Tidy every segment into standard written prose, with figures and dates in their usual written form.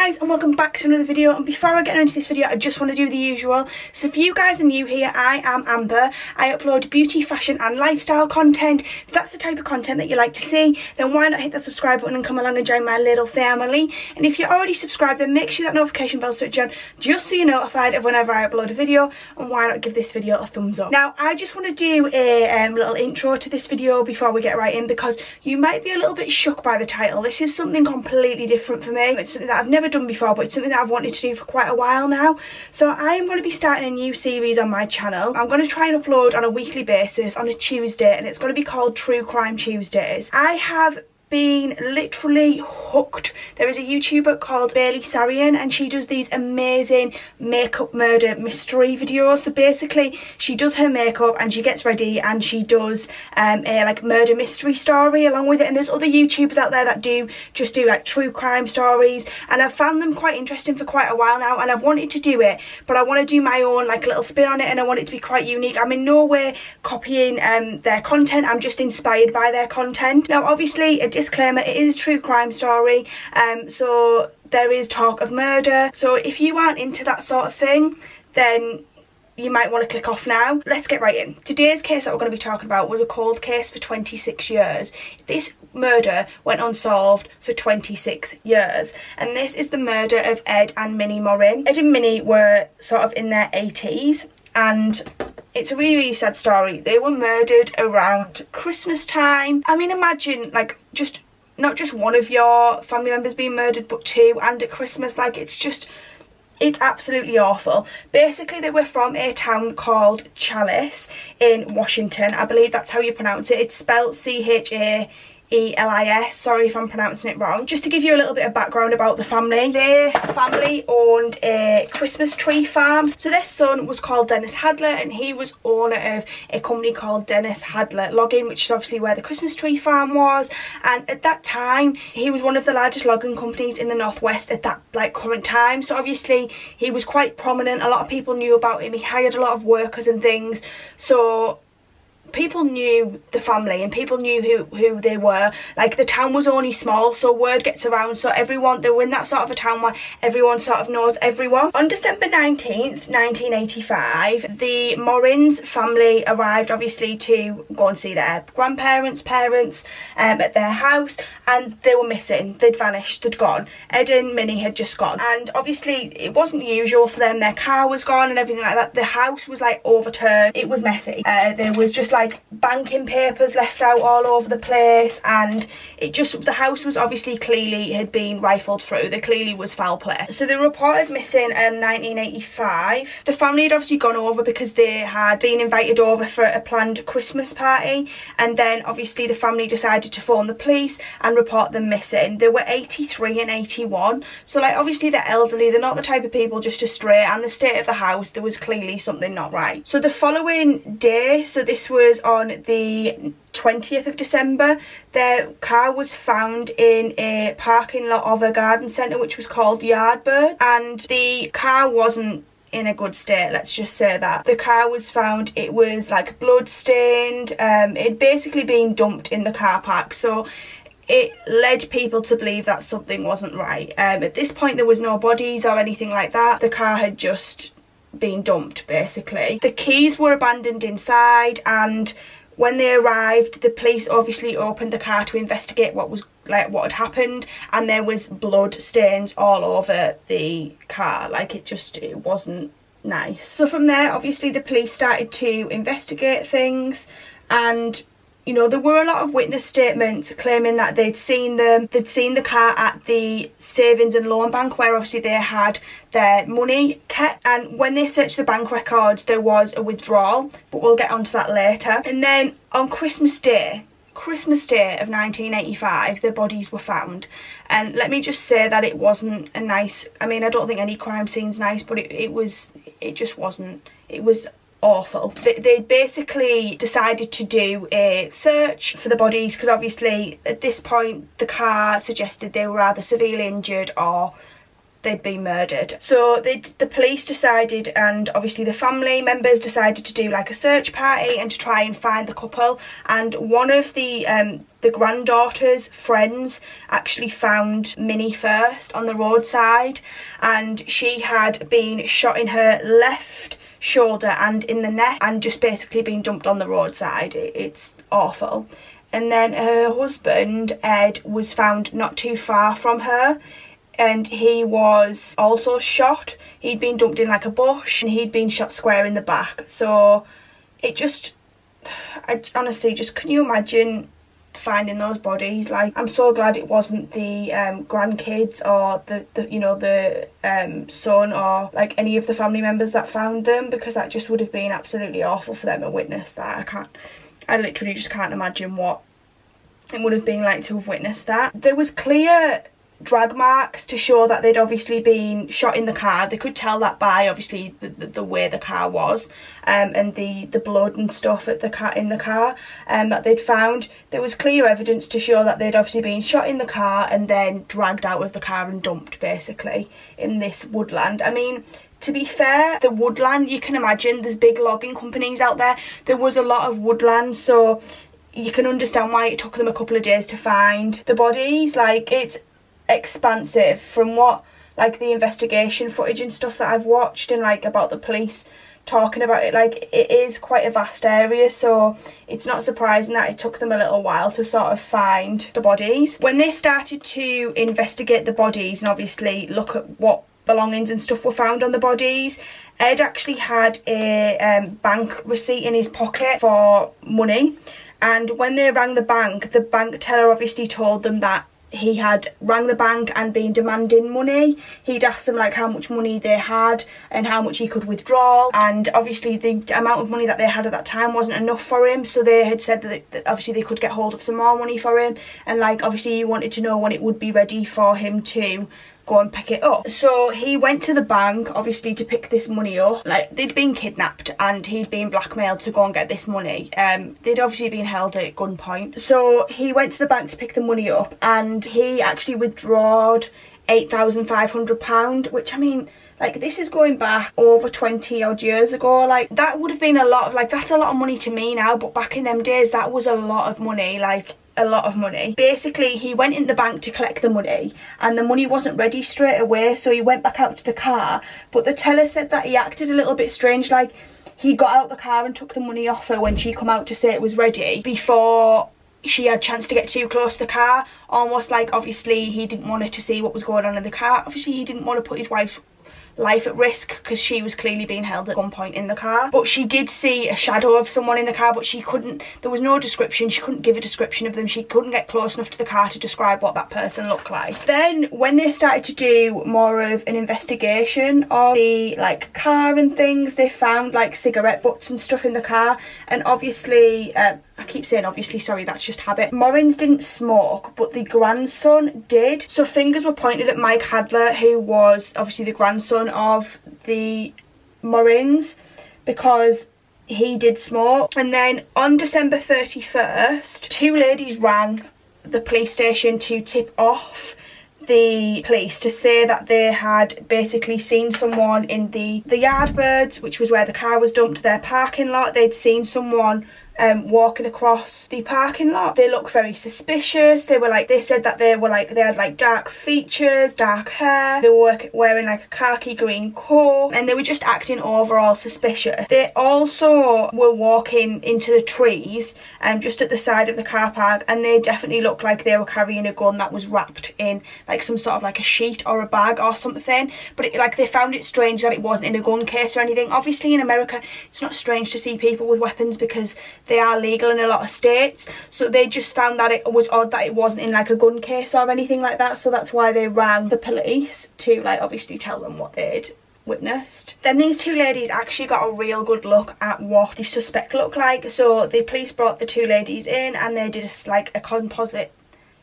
guys, and welcome back to another video. And before I get into this video, I just want to do the usual. So if you guys are new here, I am Amber. I upload beauty, fashion and lifestyle content. If that's the type of content that you like to see, then why not hit that subscribe button and come along and join my little family. And if you're already subscribed, then make sure that notification bell switch on just so you're notified of whenever I upload a video. And why not give this video a thumbs up. Now I just want to do a little intro to this video before we get right in, because you might be a little bit shook by the title. This is something completely different for me. It's something that I've never done before, but it's something that I've wanted to do for quite a while now. So I am going to be starting a new series on my channel. I'm going to try and upload on a weekly basis on a Tuesday, and it's going to be called True Crime Tuesdays. I have been literally hooked. There is a YouTuber called Bailey Sarian, and she does these amazing makeup murder mystery videos. So basically she does her makeup and she gets ready and she does a like murder mystery story along with it. And there's other YouTubers out there that just do like true crime stories, and I've found them quite interesting for quite a while now, and I've wanted to do it, but I want to do my own like little spin on it, and I want it to be quite unique. I'm in no way copying their content. I'm just inspired by their content. Now obviously, a disclaimer, it is a true crime story, so there is talk of murder. So if you aren't into that sort of thing, then you might want to click off now. Let's get right in. Today's case that we're going to be talking about was a cold case for 26 years. This murder went unsolved for 26 years, and this is the murder of Ed and Minnie Maurin. Ed and Minnie were sort of in their 80s, and it's a really, really sad story. They were murdered around Christmas time. I mean, imagine like just not just one of your family members being murdered, but two, and at Christmas. Like, it's absolutely awful. Basically, they were from a town called Chalice in Washington. I believe that's how you pronounce it. It's spelled Chaelis. Sorry if I'm pronouncing it wrong. Just to give you a little bit of background about the family. Their family owned a Christmas tree farm. So their son was called Dennis Hadler, and he was owner of a company called Dennis Hadler Logging, which is obviously where the Christmas tree farm was. And at that time, he was one of the largest logging companies in the Northwest at that like current time. So obviously he was quite prominent. A lot of people knew about him. He hired a lot of workers and things. So people knew the family and people knew who they were. Like, the town was only small, so word gets around. So everyone, they were in that sort of a town where everyone sort of knows everyone. On December 19th, 1985, the Morins family arrived obviously to go and see their grandparents, parents at their house, and they were missing. They'd vanished, they'd gone. Ed and Minnie had just gone, and obviously it wasn't usual for them. Their car was gone and everything like that. The house was like overturned. It was messy. There was just like banking papers left out all over the place, and the house was obviously clearly had been rifled through. There clearly was foul play. So they were reported missing in 1985. The family had obviously gone over because they had been invited over for a planned Christmas party, and then obviously the family decided to phone the police and report them missing. They were 83 and 81, so like obviously they're elderly. They're not the type of people just to stray, and the state of the house, there was clearly something not right. So the following day, so this was on the 20th of December, their car was found in a parking lot of a garden centre which was called Yardbird, and the car wasn't in a good state, let's just say that. The car was found, it was like blood stained. It'd basically been dumped in the car park, so it led people to believe that something wasn't right. At this point there was no bodies or anything like that. The car had just been dumped basically. The keys were abandoned inside, and when they arrived, the police obviously opened the car to investigate what had happened, and there was blood stains all over the car. Like, it wasn't nice. So from there, obviously the police started to investigate things, and you know, there were a lot of witness statements claiming that they'd seen the car at the savings and loan bank where obviously they had their money kept, and when they searched the bank records there was a withdrawal, but we'll get onto that later. And then on Christmas Day of 1985, their bodies were found, and let me just say that it wasn't a nice, I mean, I don't think any crime scene's nice, but it just wasn't. It was awful. They basically decided to do a search for the bodies, because obviously at this point the car suggested they were either severely injured or they'd been murdered. So the police decided, and obviously the family members decided to do like a search party and to try and find the couple. And one of the granddaughter's friends actually found Minnie first on the roadside, and she had been shot in her left shoulder and in the neck and just basically been dumped on the roadside. It's awful. And then her husband Ed was found not too far from her, and he was also shot. He'd been dumped in like a bush and he'd been shot square in the back. So it just, I honestly just, can you imagine finding those bodies? Like, I'm so glad it wasn't the grandkids or the you know, the son or like any of the family members that found them, because that just would have been absolutely awful for them to witness that. I literally just can't imagine what it would have been like to have witnessed that. There was clear drag marks to show that they'd obviously been shot in the car. They could tell that by obviously the way the car was, and the blood and stuff at in the car that they'd found. There was clear evidence to show that they'd obviously been shot in the car and then dragged out of the car and dumped basically in this woodland. I mean, to be fair, the woodland, you can imagine there's big logging companies out there. There was a lot of woodland, so you can understand why it took them a couple of days to find the bodies. Like, it's expansive from what, like, the investigation footage and stuff that I've watched and like about the police talking about it. Like, it is quite a vast area, so it's not surprising that it took them a little while to sort of find the bodies. When they started to investigate the bodies and obviously look at what belongings and stuff were found on the bodies, Ed actually had a bank receipt in his pocket for money, and when they rang the bank teller obviously told them that he had rang the bank and been demanding money. He'd asked them like how much money they had and how much he could withdraw, and obviously the amount of money that they had at that time wasn't enough for him, so they had said that obviously they could get hold of some more money for him, and like obviously he wanted to know when it would be ready for him to go and pick it up. So he went to the bank obviously to pick this money up. Like, they'd been kidnapped and he'd been blackmailed to go and get this money. They'd obviously been held at gunpoint. So he went to the bank to pick the money up, and he actually withdrawed £8,500, which, I mean, like, this is going back over 20 odd years ago. Like, that would have been a lot of, like, that's a lot of money to me now, but back in them days that was a lot of money. Like, a lot of money. Basically, he went in the bank to collect the money and the money wasn't ready straight away, so he went back out to the car, but the teller said that he acted a little bit strange. Like, he got out the car and took the money off her when she come out to say it was ready before she had a chance to get too close to the car, almost like obviously he didn't want her to see what was going on in the car. Obviously he didn't want to put his wife's life at risk because she was clearly being held at gunpoint in the car. But she did see a shadow of someone in the car, but she couldn't, there was no description, she couldn't give a description of them, she couldn't get close enough to the car to describe what that person looked like. Then when they started to do more of an investigation of the like car and things, they found like cigarette butts and stuff in the car, and obviously I keep saying obviously, sorry, that's just habit. Morins didn't smoke, but the grandson did. So fingers were pointed at Mike Hadler, who was obviously the grandson of the Morins, because he did smoke. And then on December 31st, two ladies rang the police station to tip off the police to say that they had basically seen someone in the Yardbirds, which was where the car was dumped, their parking lot. They'd seen someone walking across the parking lot. They looked very suspicious. They said that they had like dark features, dark hair, they were wearing like a khaki green coat, and they were just acting overall suspicious. They also were walking into the trees just at the side of the car park, and they definitely looked like they were carrying a gun that was wrapped in like some sort of like a sheet or a bag or something. But like they found it strange that it wasn't in a gun case or anything. Obviously in America it's not strange to see people with weapons because they are legal in a lot of states, so they just found that it was odd that it wasn't in like a gun case or anything like that, so that's why they rang the police to like obviously tell them what they'd witnessed. Then these two ladies actually got a real good look at what the suspect looked like. So the police brought the two ladies in and they did a composite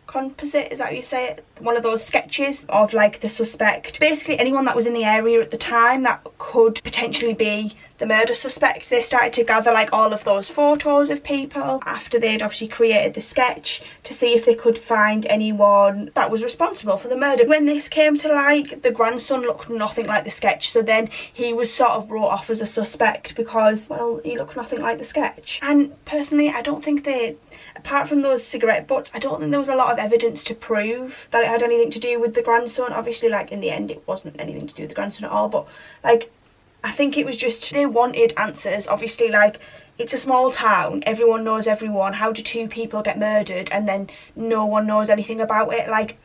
composite, is that how you say it? One of those sketches of like the suspect. Basically anyone that was in the area at the time that could potentially be the murder suspect. They started to gather like all of those photos of people after they'd obviously created the sketch to see if they could find anyone that was responsible for the murder. When this came to light, the grandson looked nothing like the sketch, so then he was sort of wrote off as a suspect because, well, he looked nothing like the sketch. And personally, I don't think they, apart from those cigarette butts, I don't think there was a lot of evidence to prove that it had anything to do with the grandson. Obviously, like in the end it wasn't anything to do with the grandson at all, but like I think it was just they wanted answers. Obviously, like, it's a small town, everyone knows everyone. How do two people get murdered and then no one knows anything about it? Like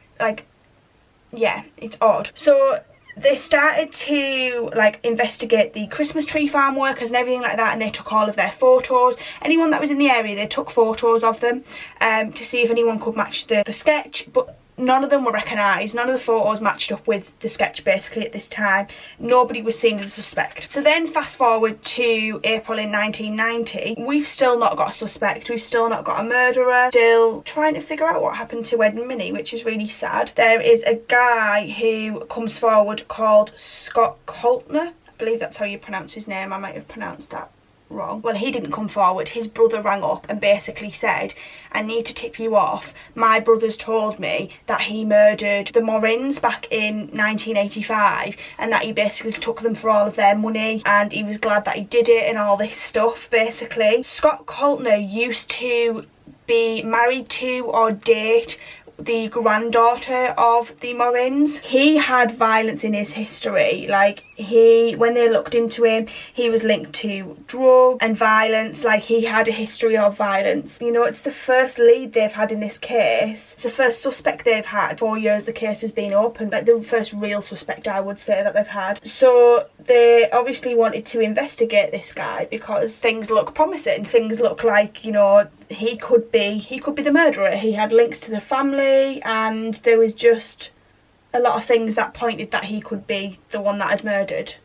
yeah, it's odd. So they started to like investigate the Christmas tree farm workers and everything like that, and they took all of their photos. Anyone that was in the area, they took photos of them to see if anyone could match the sketch, but none of them were recognised. None of the photos matched up with the sketch basically at this time. Nobody was seen as a suspect. So then fast forward to April in 1990. We've still not got a suspect. We've still not got a murderer. Still trying to figure out what happened to Ed and Minnie, which is really sad. There is a guy who comes forward called Scott Coltner. I believe that's how you pronounce his name. I might have pronounced that wrong. Well, he didn't come forward. His brother rang up and basically said, I need to tip you off. My brother's told me that he murdered the Morins back in 1985 and that he basically took them for all of their money and he was glad that he did it and all this stuff basically. Scott Coltner used to be married to or date the granddaughter of the Morins. He had violence in his history. Like, when they looked into him, he was linked to drug and violence. Like, he had a history of violence. You know, it's the first lead they've had in this case. It's the first suspect they've had. 4 years the case has been open, like the first real suspect, I would say, that they've had. So they obviously wanted to investigate this guy because things look promising. Things look like, you know, he could be the murderer. He had links to the family and there was just a lot of things that pointed that he could be the one that had murdered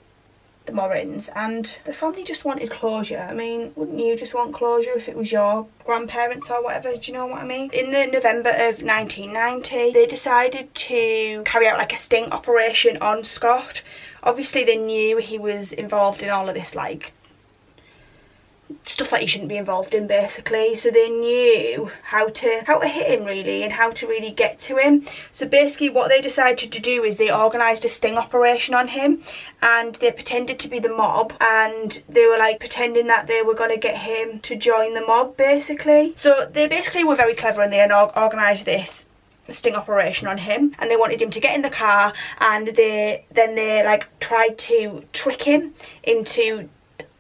the Morins, and the family just wanted closure. I mean, wouldn't you just want closure if it was your grandparents or whatever? Do you know what I mean? In the November of 1990, they decided to carry out like a sting operation on Scott. Obviously they knew he was involved in all of this like stuff that he shouldn't be involved in basically, so they knew how to hit him really and how to really get to him. So basically what they decided to do is they organised a sting operation on him and they pretended to be the mob and they were like pretending that they were going to get him to join the mob basically. So they basically were very clever and they organised this sting operation on him and they wanted him to get in the car and they like tried to trick him into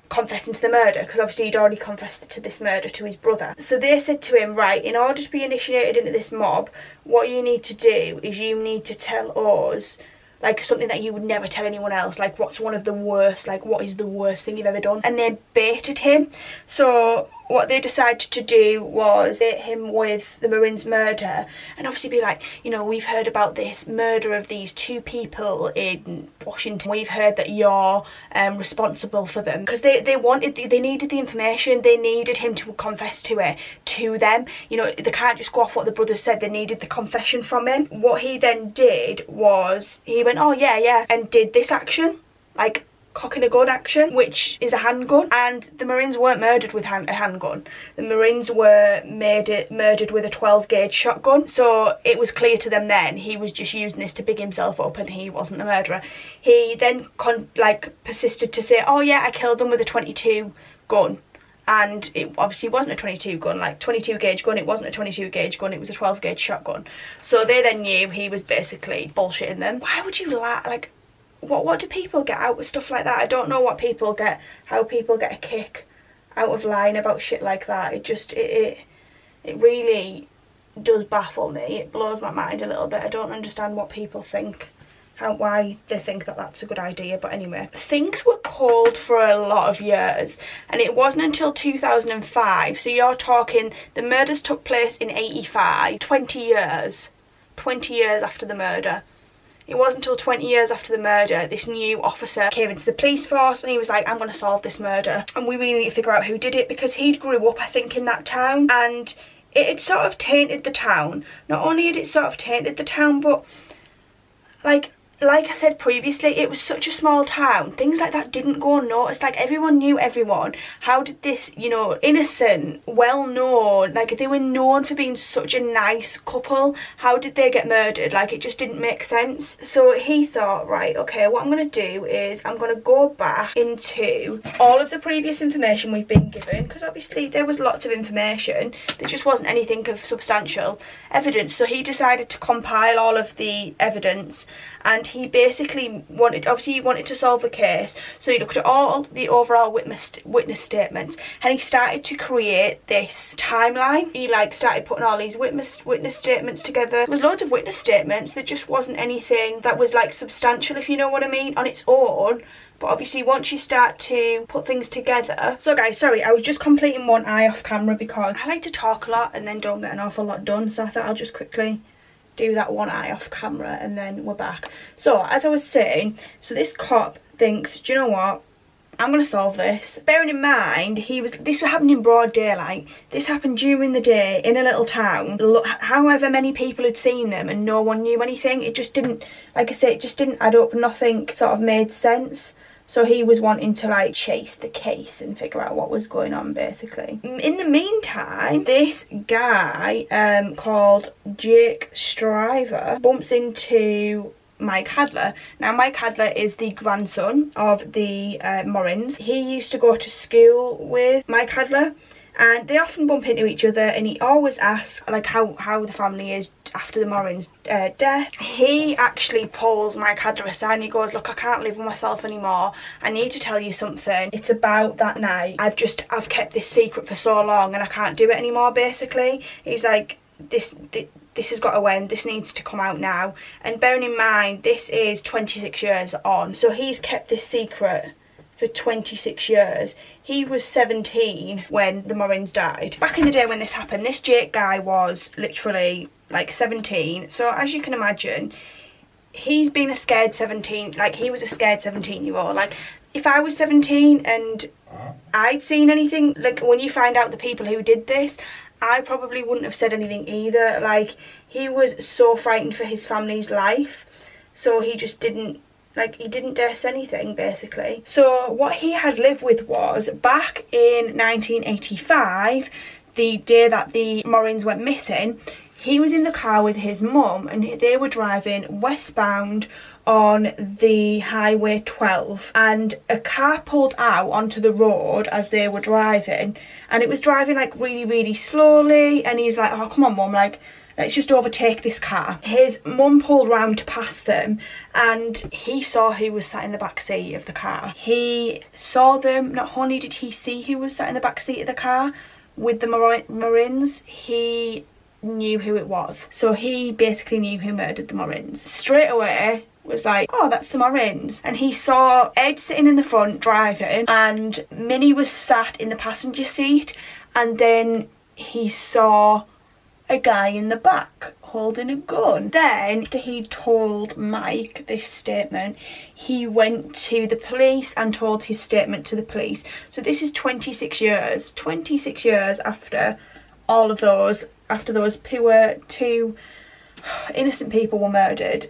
confessing to the murder, because obviously he'd already confessed to this murder to his brother. So they said to him, right, in order to be initiated into this mob, what you need to do is you need to tell us like something that you would never tell anyone else, like what's one of the worst, like what is the worst thing you've ever done. And they baited him. So what they decided to do was bait him with the Morins murder and obviously be like, you know, we've heard about this murder of these 2 people in Washington. We've heard that you're responsible for them, because they needed the information. They needed him to confess to it to them. You know, they can't just go off what the brothers said. They needed the confession from him. What he then did was he went, oh yeah, and did this action, like cocking a gun action, which is a handgun. And the Morins weren't murdered with a handgun. The Morins were murdered with a 12 gauge shotgun. So it was clear to them then he was just using this to big himself up and he wasn't the murderer. He then persisted to say, oh yeah, I killed them with a 22 gun. And it obviously wasn't a 22 gun, like 22 gauge gun. It wasn't a 22 gauge gun, it was a 12 gauge shotgun. So they then knew he was basically bullshitting them. Why would you lie? Like, what do people get out of stuff like that? I don't know what people get, how people get a kick out of lying about shit like that. It just, it really does baffle me. It blows my mind a little bit. I don't understand what people think, why they think that that's a good idea. But anyway, things were cold for a lot of years and it wasn't until 2005, so you're talking, the murders took place in 85, 20 years after the murder. It wasn't until 20 years after the murder this new officer came into the police force and he was like, I'm going to solve this murder and we really need to figure out who did it, because he'd grew up, I think, in that town and it had sort of tainted the town. Not only had it sort of tainted the town, but like I said previously, it was such a small town. Things like that didn't go unnoticed. Like, everyone knew everyone. How did this, you know, innocent, well-known, like, they were known for being such a nice couple. How did they get murdered? Like, it just didn't make sense. So he thought, right, okay, what I'm going to do is I'm going to go back into all of the previous information we've been given, because obviously there was lots of information. There just wasn't anything of substantial evidence. So he decided to compile all of the evidence, and he basically wanted to solve the case. So he looked at all the overall witness statements, and he started to create this timeline. He like started putting all these witness statements together. There was loads of witness statements. There just wasn't anything that was like substantial, if you know what I mean, on its own. But obviously once you start to put things together. So guys, sorry, I was just completing one eye off camera because I like to talk a lot and then don't get an awful lot done. So I thought I'll just quickly do that one eye off camera and then we're back. So as I was saying, so this cop thinks, do you know what, I'm going to solve this. Bearing in mind, this happened in broad daylight. This happened during the day in a little town. However many people had seen them and no one knew anything. It just didn't, like I say, it just didn't add up. Nothing sort of made sense. So he was wanting to like chase the case and figure out what was going on, basically. In the meantime, this guy called Jake Stryver bumps into Mike Hadler. Now Mike Hadler is the grandson of the Morins. He used to go to school with Mike Hadler, and they often bump into each other, and he always asks like how the family is after the Morins' death. He actually pulls Mike Hadler aside and he goes, look, I can't live with myself anymore. I need to tell you something. It's about that night. I've kept this secret for so long and I can't do it anymore, basically. He's like, this has got to end. This needs to come out now. And bearing in mind, this is 26 years on. So he's kept this secret for 26 years. He was 17 when the Morins died. Back in the day when this happened, this Jake guy was literally like 17. So as you can imagine, he's been a scared 17, like he was a scared 17-year-old. Like if I was 17 and I'd seen anything, like when you find out the people who did this, I probably wouldn't have said anything either. Like he was so frightened for his family's life, so he just didn't, like, he didn't dare say anything, basically. So what he had lived with was, back in 1985, the day that the Morins went missing, he was in the car with his mum and they were driving westbound on the highway 12, and a car pulled out onto the road as they were driving, and it was driving like really slowly, and he's like, oh come on mum, like let's just overtake this car. His mum pulled round to pass them and he saw who was sat in the back seat of the car. He saw them. Not only did he see who was sat in the back seat of the car with the Morins, he knew who it was. So he basically knew who murdered the Morins. Straight away was like, oh, that's the Morins. And he saw Ed sitting in the front driving and Minnie was sat in the passenger seat, and then he saw a guy in the back holding a gun. Then after he told Mike this statement, he went to the police and told his statement to the police. So this is 26 years after all of those, after those poor two innocent people were murdered.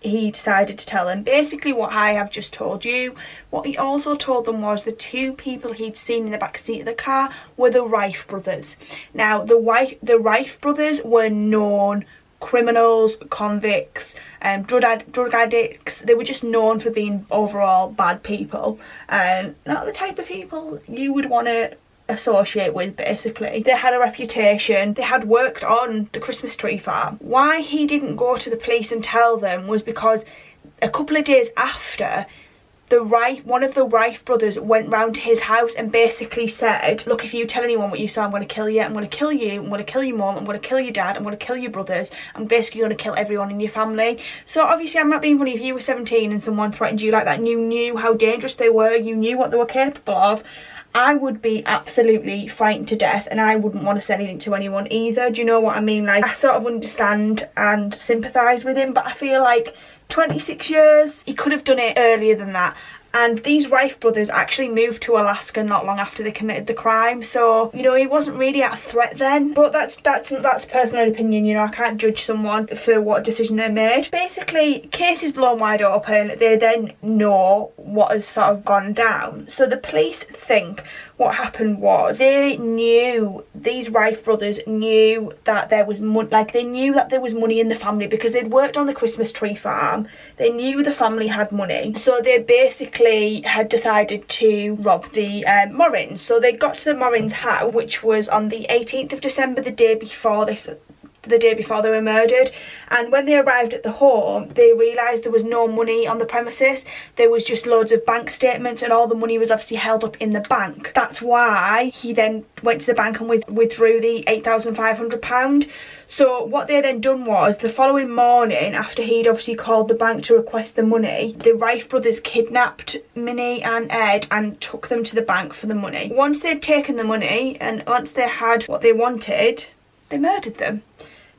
He decided to tell them basically what I have just told you. What he also told them was the two people he'd seen in the back seat of the car were the Reich brothers. Now the Reich brothers were known criminals, convicts, drug addicts. They were just known for being overall bad people, and not the type of people you would want to associate with, basically. They had a reputation. They had worked on the Christmas tree farm. Why he didn't go to the police and tell them was because a couple of days after, one of the Reich brothers went round to his house and basically said, look, if you tell anyone what you saw, I'm going to kill you. I'm going to kill you. I'm going to kill your mum. I'm going to kill your dad. I'm going to kill your brothers. I'm basically going to kill everyone in your family. So obviously I'm not being funny. If you were 17 and someone threatened you like that and you knew how dangerous they were, you knew what they were capable of, I would be absolutely frightened to death, and I wouldn't want to say anything to anyone either. Do you know what I mean? Like, I sort of understand and sympathise with him, but I feel like 26 years, he could have done it earlier than that. And these Reich brothers actually moved to Alaska not long after they committed the crime, so you know, he wasn't really at a threat then. But that's personal opinion, you know, I can't judge someone for what decision they made. Basically, case is blown wide open. They then know what has sort of gone down. So the police think what happened was they knew, these Reich brothers knew that there was money, like they knew that there was money in the family because they'd worked on the Christmas tree farm. They knew the family had money, so they basically had decided to rob the Morins. So they got to the Morins' house, which was on the 18th of December, the day before they were murdered. And when they arrived at the home, they realised there was no money on the premises. There was just loads of bank statements, and all the money was obviously held up in the bank. That's why he then went to the bank and withdrew the £8,500. So what they then done was, the following morning, after he'd obviously called the bank to request the money, the Reich brothers kidnapped Minnie and Ed and took them to the bank for the money. Once they'd taken the money and once they had what they wanted, they murdered them.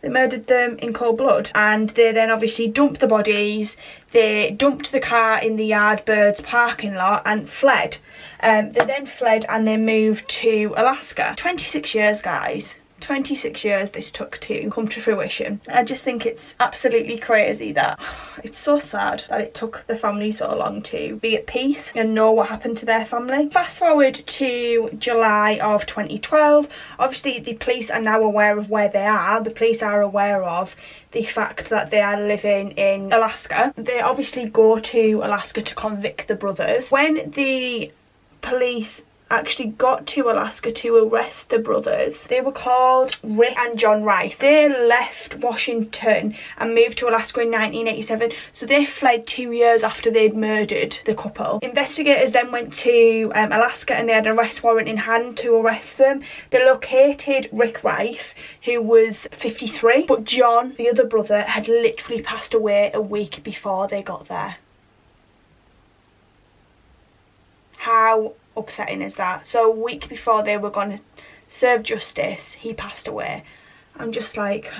They murdered them in cold blood, and they then obviously dumped the bodies. They dumped the car in the Yardbirds parking lot and fled. They then fled and they moved to Alaska. 26 years, guys. 26 years this took to come to fruition. I just think it's absolutely crazy that it's so sad that it took the family so long to be at peace and know what happened to their family. Fast forward to July of 2012. Obviously the police are now aware of where they are. The police are aware of the fact that they are living in Alaska. They obviously go to Alaska to convict the brothers. When the police actually got to Alaska to arrest the brothers, they were called Rick and John Reich. They left Washington and moved to Alaska in 1987, so they fled 2 years after they'd murdered the couple. Investigators then went to Alaska and they had an arrest warrant in hand to arrest them. They located Rick Reich, who was 53, but John, the other brother, had literally passed away a week before they got there. How upsetting is that? So a week before they were going to serve justice, he passed away. I'm just like,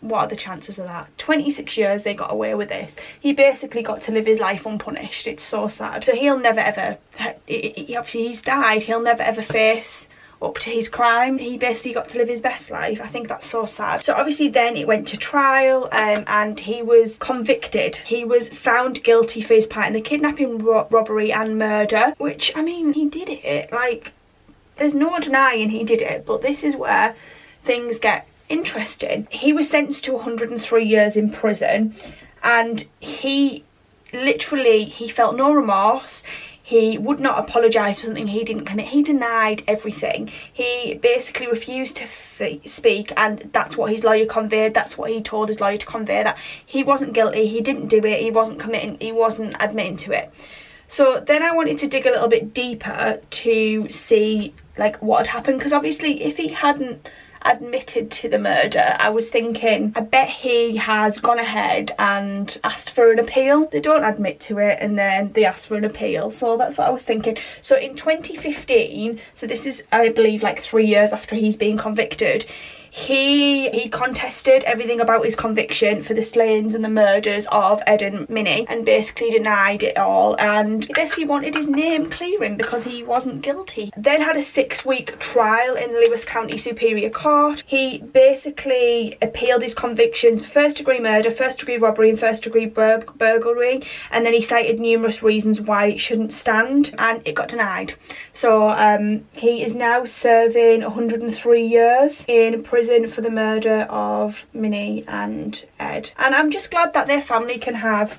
what are the chances of that? 26 years they got away with this. He basically got to live his life unpunished. It's so sad. So he'll never ever, obviously he's died, he'll never ever face up to his crime. He basically got to live his best life. I think that's so sad. So obviously then it went to trial and he was convicted. He was found guilty for his part in the kidnapping, robbery and murder, which, I mean, he did it. Like, there's no denying he did it, but this is where things get interesting. He was sentenced to 103 years in prison, and he felt no remorse. He would not apologise for something he didn't commit. He denied everything. He basically refused to speak, and that's what his lawyer conveyed. That's what he told his lawyer to convey, that he wasn't guilty, he didn't do it, he wasn't admitting to it. So then I wanted to dig a little bit deeper to see like what had happened, because obviously if he hadn't admitted to the murder, I was thinking, I bet he has gone ahead and asked for an appeal. They don't admit to it and then they ask for an appeal, so that's what I was thinking. So in 2015, so this is, I believe, like 3 years after he's been convicted, he contested everything about his conviction for the slayings and the murders of Ed and Minnie, and basically denied it all, and he basically wanted his name clearing because he wasn't guilty. Then had a 6-week trial in the Lewis County Superior Court. He basically appealed his convictions for first degree murder, first degree robbery and first degree burglary, and then he cited numerous reasons why it shouldn't stand, and it got denied. So he is now serving 103 years in prison for the murder of Minnie and Ed, and I'm just glad that their family can have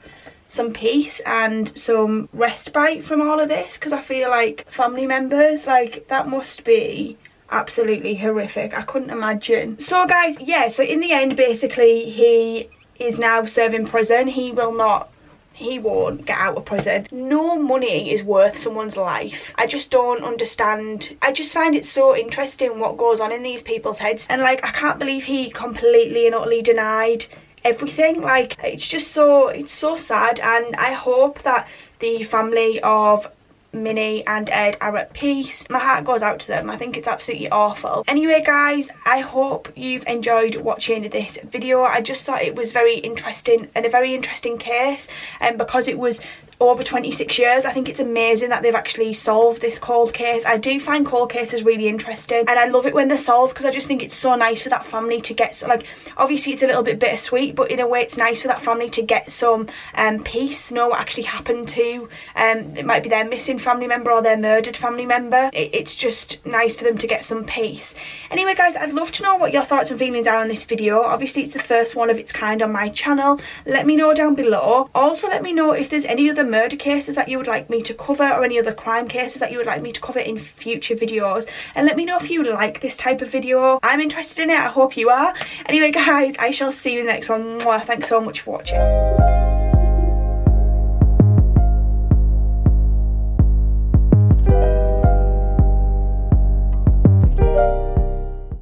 some peace and some respite from all of this, because I feel like family members, like, that must be absolutely horrific. I couldn't imagine. So guys, yeah, so in the end basically he is now serving prison. He won't get out of prison. No money is worth someone's life. I just don't understand. I just find it so interesting what goes on in these people's heads, and like, I can't believe he completely and utterly denied everything. Like, it's just so, it's so sad, and I hope that the family of Minnie and Ed are at peace. My heart goes out to them. I think it's absolutely awful. Anyway guys, I hope you've enjoyed watching this video. I just thought it was very interesting and a very interesting case, and because it was over 26 years, I think it's amazing that they've actually solved this cold case. I do find cold cases really interesting, and I love it when they're solved because I just think it's so nice for that family to get, like, obviously it's a little bit bittersweet, but in a way it's nice for that family to get some peace, know what actually happened to it might be their missing family member or their murdered family member. It's just nice for them to get some peace. Anyway guys, I'd love to know what your thoughts and feelings are on this video. Obviously it's the first one of its kind on my channel. Let me know down below. Also let me know if there's any other murder cases that you would like me to cover, or any other crime cases that you would like me to cover in future videos, and let me know if you like this type of video. I'm interested in it. I hope you are. Anyway guys, I shall see you in the next one. Thanks so much for watching.